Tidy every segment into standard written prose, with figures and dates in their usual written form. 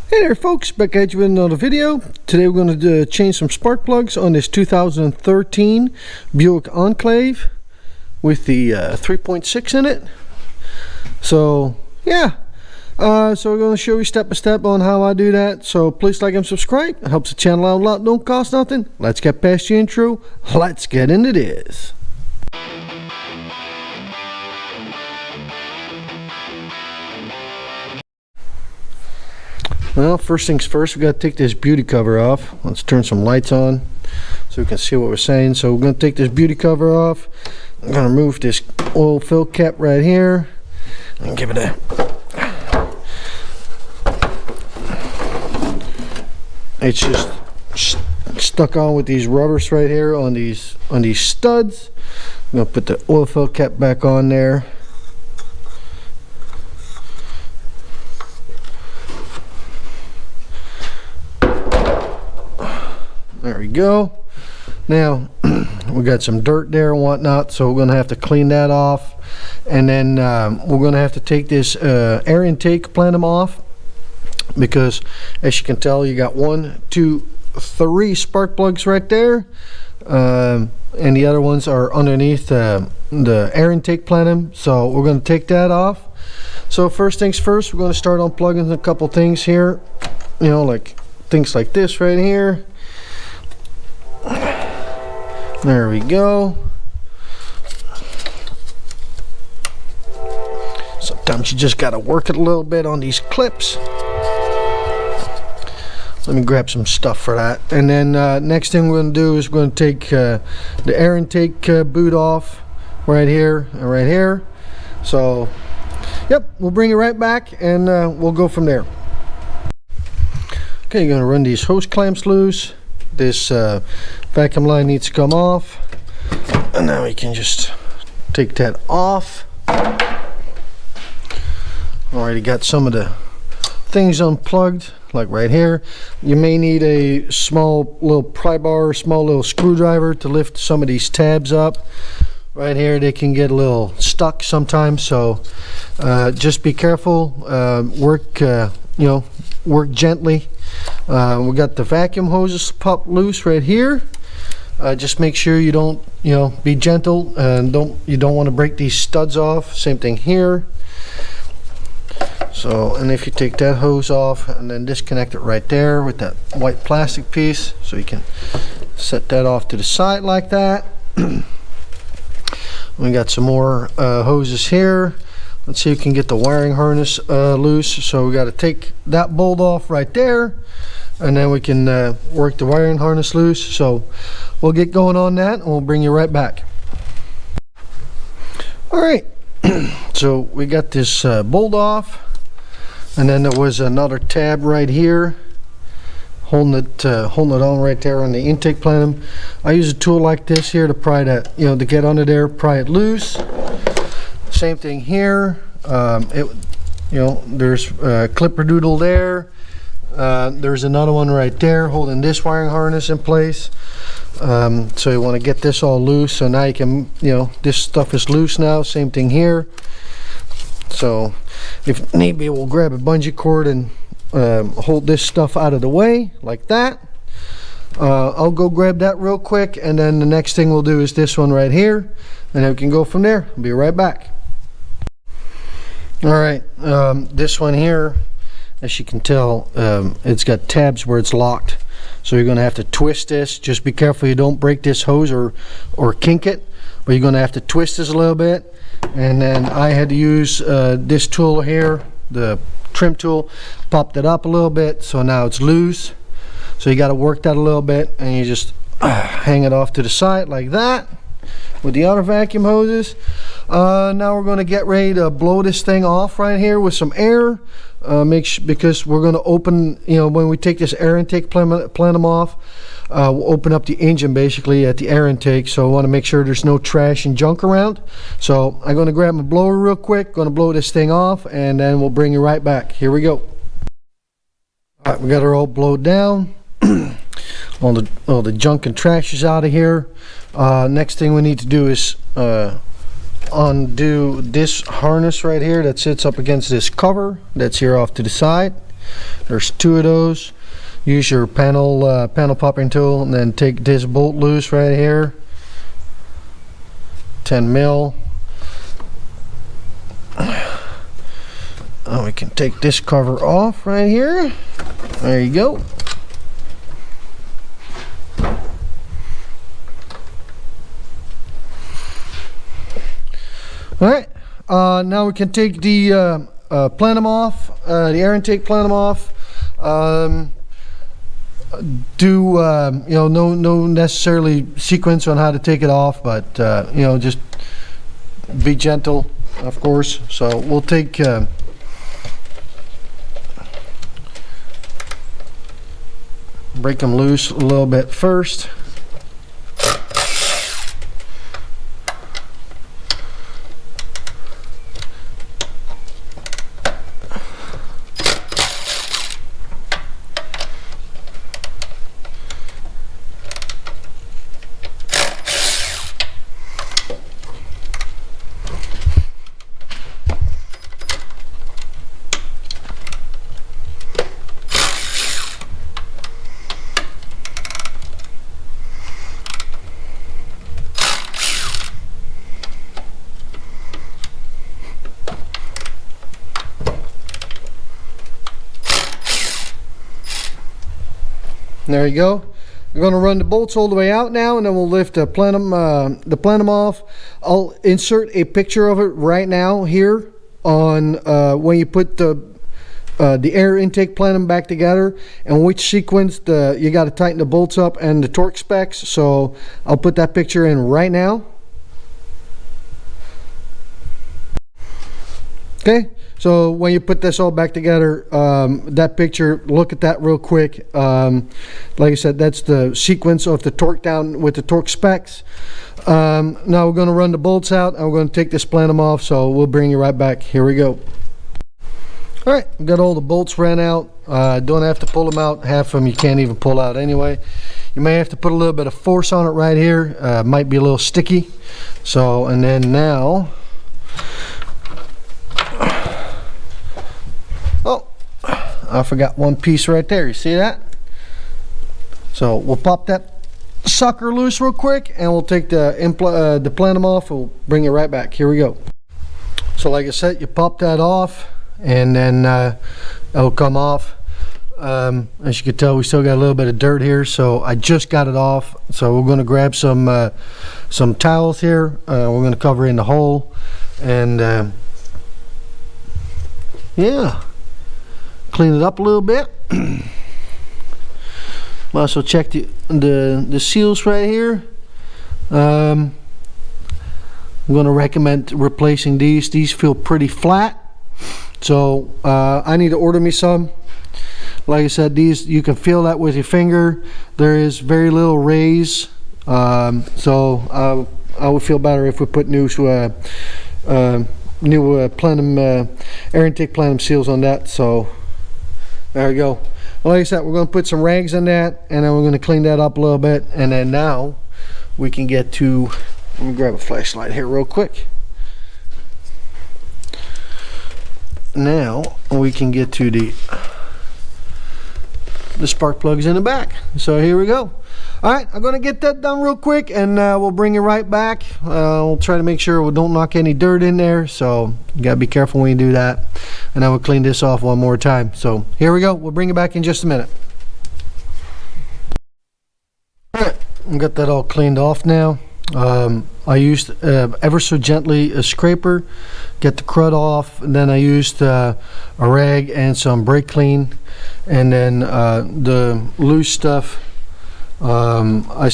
Hey there folks, back at you with another video. Today we're going to change some spark plugs on this 2013 Buick Enclave with the 3.6 in it. So yeah, so we're going to show you step by step on how I do that. So please like and subscribe. It helps the channel out a lot, don't cost nothing. Let's get past the intro. Let's get into this. Well, first things first, we got to take this beauty cover off. Let's turn some lights on so we can see what we're saying. So we're going to take this beauty cover off. I'm going to remove this oil fill cap right here and give it a it's just stuck on with these rubbers right here on these studs. I'm going to put the oil fill cap back on there. There we go. Now we got some dirt there and whatnot, so we're going to have to clean that off, and then we're going to have to take this air intake plenum off, because as you can tell, you got 1, 2, 3 spark plugs right there, and the other ones are underneath the air intake plenum. So we're going to take that off. So first things first, we're going to start unplugging a couple things here, you know, like things like this right here. There we go. Sometimes you just got to work it a little bit on these clips. Let me grab some stuff for that. And then next thing we're going to do is we're going to take the air intake boot off right here and right here. So yep, we'll bring it right back and we'll go from there. Okay, you're going to run these hose clamps loose. This vacuum line needs to come off, and now we can just take that off. Already got some of the things unplugged, like right here. You may need a small little pry bar, small little screwdriver to lift some of these tabs up. Right here they can get a little stuck sometimes, so just be careful. Work work gently. We got the vacuum hoses popped loose right here. Just make sure you don't, be gentle, and you don't want to break these studs off. Same thing here. So, and if you take that hose off and then disconnect it right there with that white plastic piece, so you can set that off to the side like that. We got some more hoses here. Let's see if we can get the wiring harness loose. So we got to take that bolt off right there, and then we can work the wiring harness loose. So we'll get going on that, and we'll bring you right back. All right. So we got this bolt off, and then there was another tab right here holding it on right there on the intake plenum. I use a tool like this here to pry that, to get under there, pry it loose. Same thing here. There's a clipper doodle there. There's another one right there holding this wiring harness in place. So you want to get this all loose. So now you can, this stuff is loose now. Same thing here. So if need be, we'll grab a bungee cord and hold this stuff out of the way like that. I'll go grab that real quick, and then the next thing we'll do is this one right here, and then we can go from there. I'll be right back. All right, this one here, as you can tell, it's got tabs where it's locked, so you're going to have to twist this. Just be careful you don't break this hose or kink it, but you're going to have to twist this a little bit. And then I had to use this tool here, the trim tool, popped it up a little bit, so now it's loose. So you got to work that a little bit, and you just hang it off to the side like that with the other vacuum hoses. Now we're going to get ready to blow this thing off right here with some air. Because we're going to open, when we take this air intake plenum off, we'll open up the engine basically at the air intake. So I want to make sure there's no trash and junk around. So I'm going to grab my blower real quick, going to blow this thing off, and then we'll bring you right back. Here we go. All right, we got her all blowed down. all the junk and trash is out of here. Next thing we need to do is undo this harness right here that sits up against this cover that's here off to the side. There's 2 of those. Use your panel popping tool, and then take this bolt loose right here. 10 mil. We can take this cover off right here. There you go. Alright, now we can take the plenum off, the air intake plenum off. You know, no necessarily sequence on how to take it off, but you know, just be gentle, of course. So we'll take break them loose a little bit first. There you go. We're going to run the bolts all the way out now, and then we'll lift the plenum off. I'll insert a picture of it right now here on when you put the air intake plenum back together, and which sequence you got to tighten the bolts up and the torque specs. So I'll put that picture in right now. Okay, so when you put this all back together, that picture, look at that real quick. Like I said, that's the sequence of the torque down with the torque specs. Now we're going to run the bolts out, and we're going to take this plenum off, so we'll bring you right back. Here we go. All right, we got all the bolts ran out. Don't have to pull them out. Half of them you can't even pull out anyway. You may have to put a little bit of force on it right here. Might be a little sticky. So, and then now, oh, I forgot one piece right there. You see that? So we'll pop that sucker loose real quick, and we'll take the plenum off. We'll bring it right back. Here we go. So like I said, you pop that off, and then it'll come off. As you can tell, we still got a little bit of dirt here, so I just got it off. So we're going to grab some towels here. We're going to cover in the hole, and yeah, clean it up a little bit. Also check the seals right here. I'm going to recommend replacing these. These feel pretty flat, so I need to order me some. Like I said, these, you can feel that with your finger. There is very little raise, so I would feel better if we put new plenum air intake plenum seals on that. So there we go. Like I said, we're going to put some rags on that, and then we're going to clean that up a little bit, and then now we can get to, let me grab a flashlight here real quick. Now we can get to the spark plugs in the back. So here we go. All right, I'm going to get that done real quick, and we'll bring it right back. We'll try to make sure we don't knock any dirt in there, so you got to be careful when you do that. And then we'll clean this off one more time. So here we go. We'll bring it back in just a minute. All right, we got that all cleaned off now. I used ever so gently a scraper, get the crud off, and then I used a rag and some brake clean, and then the loose stuff, I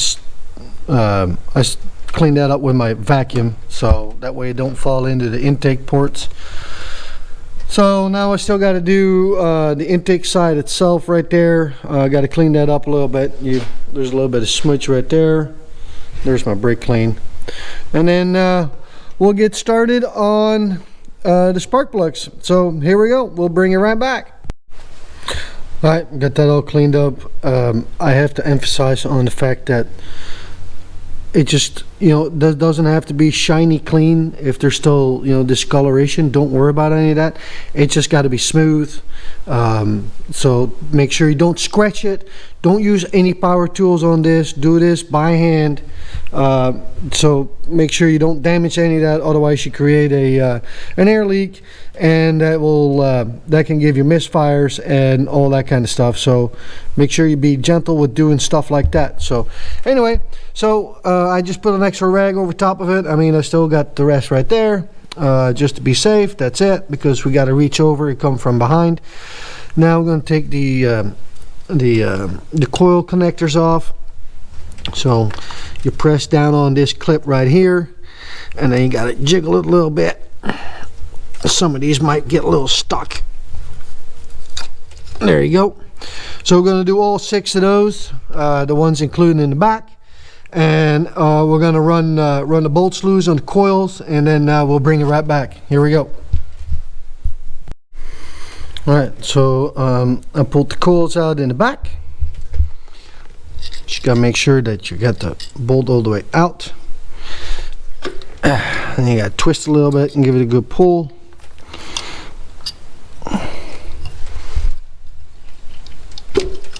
cleaned that up with my vacuum, so that way it don't fall into the intake ports. So now I still got to do the intake side itself right there. I got to clean that up a little bit. There's a little bit of smudge right there. There's my brake clean, and then we'll get started on the spark plugs. So here we go. We'll bring it right back. All right, got that all cleaned up. I have to emphasize on the fact that it just, you know, that doesn't have to be shiny clean. If there's still, you know, discoloration, don't worry about any of that. It's just got to be smooth. So make sure you don't scratch it. Don't use any power tools on this. Do this by hand. So make sure you don't damage any of that, otherwise you create an air leak, and that can give you misfires and all that kind of stuff. So make sure you be gentle with doing stuff like that. So anyway, so I just put an extra rag over top of it. I mean, I still got the rest right there, just to be safe. That's it, because we got to reach over and come from behind. Now we're going to take the coil connectors off. So you press down on this clip right here, and then you got to jiggle it a little bit. Some of these might get a little stuck. There you go. So we're going to do all 6 of those, the ones including in the back, and we're going to run the bolts loose on the coils, and then we'll bring it right back. Here we go. All right, so I pulled the coils out in the back. Just gotta make sure that you got the bolt all the way out, and you gotta twist a little bit and give it a good pull.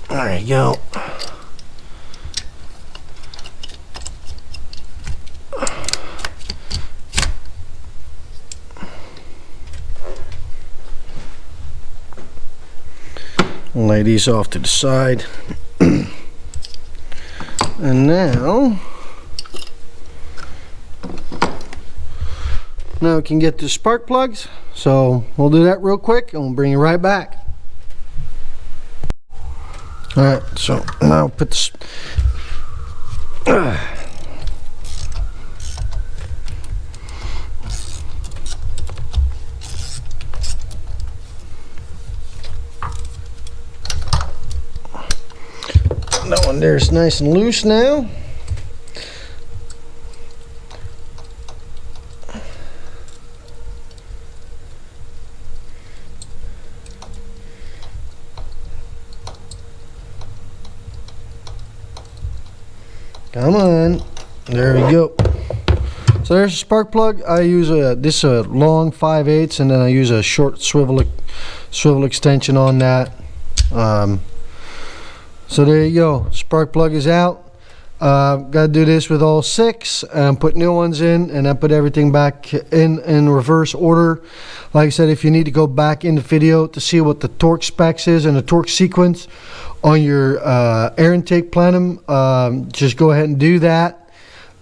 There you go. Lay these off to the side. And now we can get the spark plugs. So we'll do that real quick and we'll bring it right back. Alright, so now put this that one there's nice and loose now. Come on, there we go. So there's a spark plug. I use this long 5/8, and then I use a short swivel extension on that. So there you go. Spark plug is out. Got to do this with all 6. Put new ones in, and then put everything back in reverse order. Like I said, if you need to go back in the video to see what the torque specs is and the torque sequence on your air intake plenum, just go ahead and do that.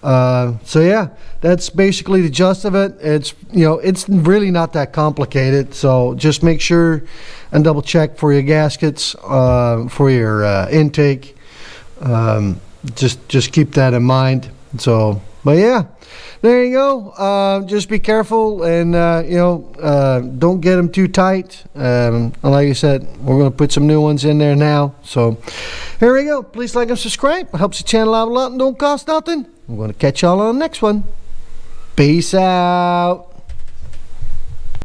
So yeah, that's basically the gist of it. It's, you know, it's really not that complicated. So just make sure and double check for your gaskets, for your intake. Just keep that in mind. So, but yeah, there you go. Just be careful, and you know, don't get them too tight. And like I said, we're going to put some new ones in there now. So here we go. Please like and subscribe. It helps the channel out a lot and don't cost nothing. I'm going to catch y'all on the next one. Peace out.